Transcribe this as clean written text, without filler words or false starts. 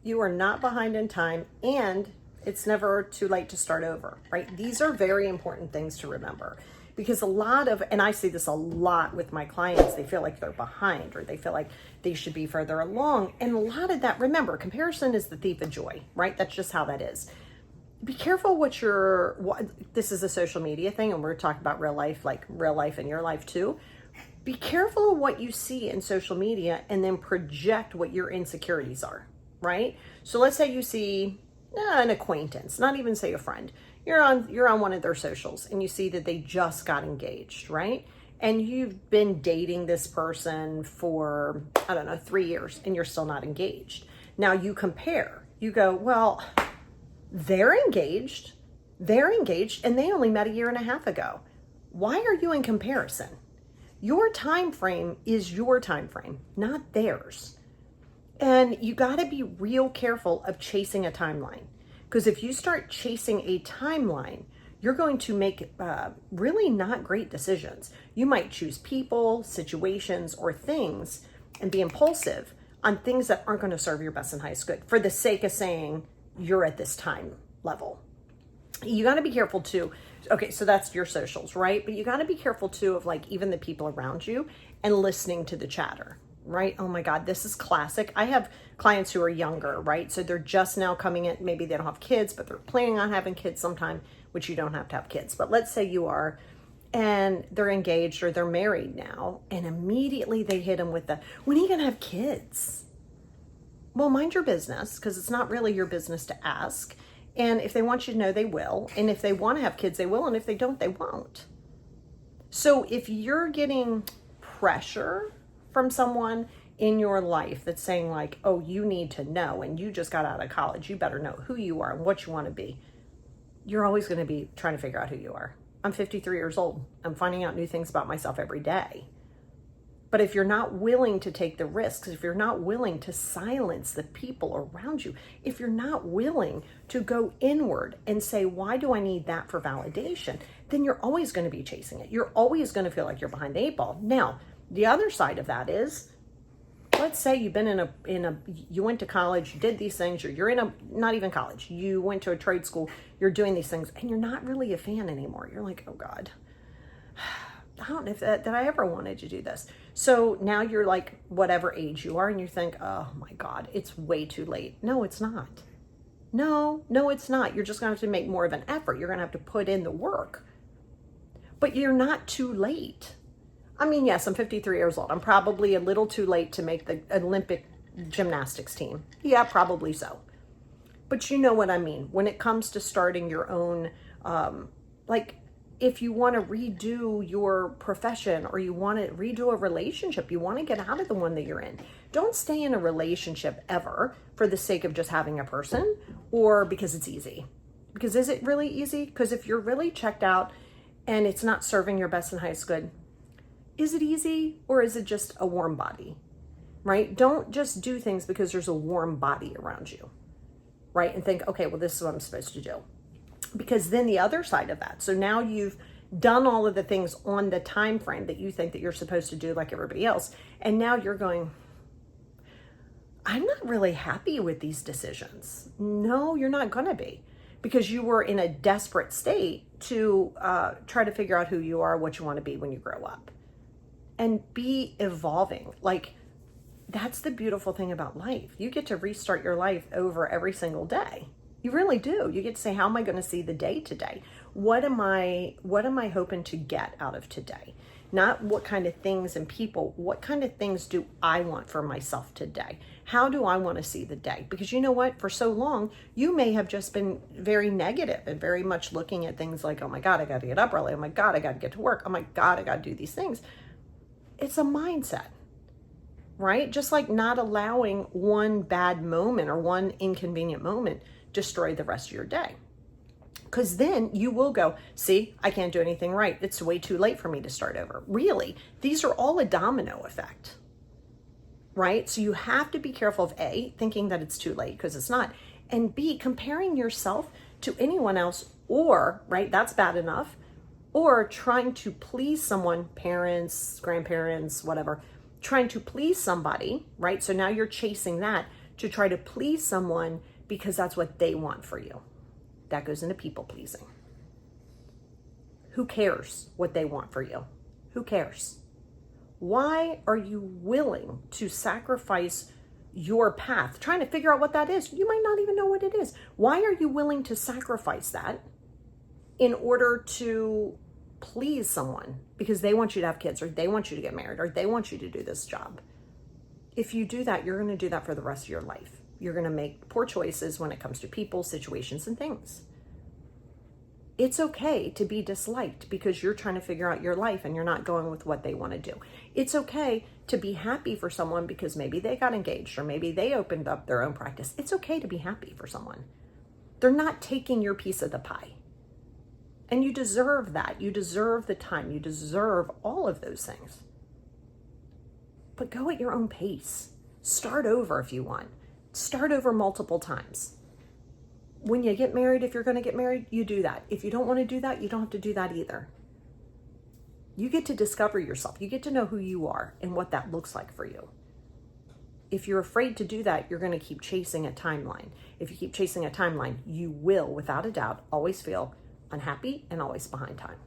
You are not behind in time, and it's never too late to start over, right? These are very important things to remember, because and I see this a lot with my clients, they feel like they're behind, or they feel like they should be further along. And a lot of that, remember, comparison is the thief of joy, right? That's just how that is. Be careful this is a social media thing, and we're talking about real life, like real life in your life too. Be careful of what you see in social media and then project what your insecurities are, right? So let's say you see an acquaintance, not even say a friend. You're on one of their socials and you see that they just got engaged, right? And you've been dating this person for, I don't know, 3 years, and you're still not engaged. Now you compare. You go, well, they're engaged, and they only met a year and a half ago. Why are you in comparison? Your time frame is your time frame, not theirs. And you got to be real careful of chasing a timeline, because if you start chasing a timeline, you're going to make really not great decisions. You might choose people, situations, or things and be impulsive on things that aren't going to serve your best and highest good for the sake of saying you're at this time level. You got to be careful too. Okay, so that's your socials, right? But you got to be careful too of like even the people around you and listening to the chatter, right? Oh my God, this is classic. I have clients who are younger, right? So they're just now coming in. Maybe they don't have kids, but they're planning on having kids sometime, which you don't have to have kids. But let's say you are, and they're engaged or they're married now, and immediately they hit them with when are you going to have kids? Well, mind your business, because it's not really your business to ask. And if they want you to know, they will. And if they want to have kids, they will. And if they don't, they won't. So if you're getting pressure from someone in your life that's saying like, oh, you need to know, and you just got out of college, you better know who you are and what you want to be, you're always going to be trying to figure out who you are. I'm 53 years old. I'm finding out new things about myself every day. But if you're not willing to take the risks, if you're not willing to silence the people around you, if you're not willing to go inward and say, why do I need that for validation? Then you're always going to be chasing it. You're always going to feel like you're behind the 8 ball. Now, the other side of that is, let's say you've been you went to college, you did these things, or you're not even college, you went to a trade school, you're doing these things, and you're not really a fan anymore. You're like, oh God, I don't know that I ever wanted to do this. So now you're like whatever age you are, and you think, oh my God, it's way too late. No, it's not. No, it's not. You're just going to have to make more of an effort. You're going to have to put in the work. But you're not too late. I mean, yes, I'm 53 years old. I'm probably a little too late to make the Olympic gymnastics team. Yeah, probably so. But you know what I mean. When it comes to starting your own, if you want to redo your profession, or you want to redo a relationship, you want to get out of the one that you're in. Don't stay in a relationship ever for the sake of just having a person, or because it's easy. Because is it really easy? Because if you're really checked out and it's not serving your best and highest good, is it easy, or is it just a warm body, right? Don't just do things because there's a warm body around you, right? And think, okay, well, this is what I'm supposed to do. Because then the other side of that, so now you've done all of the things on the time frame that you think that you're supposed to do like everybody else, and now you're going, I'm not really happy with these decisions. No, you're not going to be, because you were in a desperate state to try to figure out who you are, what you want to be when you grow up, and be evolving. Like, that's the beautiful thing about life. You get to restart your life over every single day. You really do. You get to say, how am I going to see the day today? What am I hoping to get out of today? Not what kind of things and people, what kind of things do I want for myself today? How do I want to see the day? Because you know what? For so long, you may have just been very negative and very much looking at things like, oh my God, I got to get up early. Oh my God, I got to get to work. Oh my God, I got to do these things. It's a mindset, right? Just like not allowing one bad moment or one inconvenient moment destroy the rest of your day. Because then you will go, see, I can't do anything right. It's way too late for me to start over. Really, these are all a domino effect, right? So you have to be careful of A, thinking that it's too late, because it's not, and B, comparing yourself to anyone else, or, right, that's bad enough, or trying to please someone, parents, grandparents, whatever, trying to please somebody, right? So now you're chasing that to try to please someone because that's what they want for you. That goes into people pleasing. Who cares what they want for you? Who cares? Why are you willing to sacrifice your path, trying to figure out what that is? You might not even know what it is. Why are you willing to sacrifice that in order to please someone because they want you to have kids, or they want you to get married, or they want you to do this job? If you do that, you're going to do that for the rest of your life. You're going to make poor choices when it comes to people, situations, and things. It's okay to be disliked because you're trying to figure out your life and you're not going with what they want to do. It's okay to be happy for someone because maybe they got engaged or maybe they opened up their own practice. It's okay to be happy for someone. They're not taking your piece of the pie. And you deserve that. You deserve the time. You deserve all of those things. But go at your own pace. Start over if you want. Start over multiple times. When you get married, if you're going to get married, you do that. If you don't want to do that, you don't have to do that either. You get to discover yourself. You get to know who you are and what that looks like for you. If you're afraid to do that, you're going to keep chasing a timeline. If you keep chasing a timeline, you will, without a doubt, always feel unhappy and always behind time.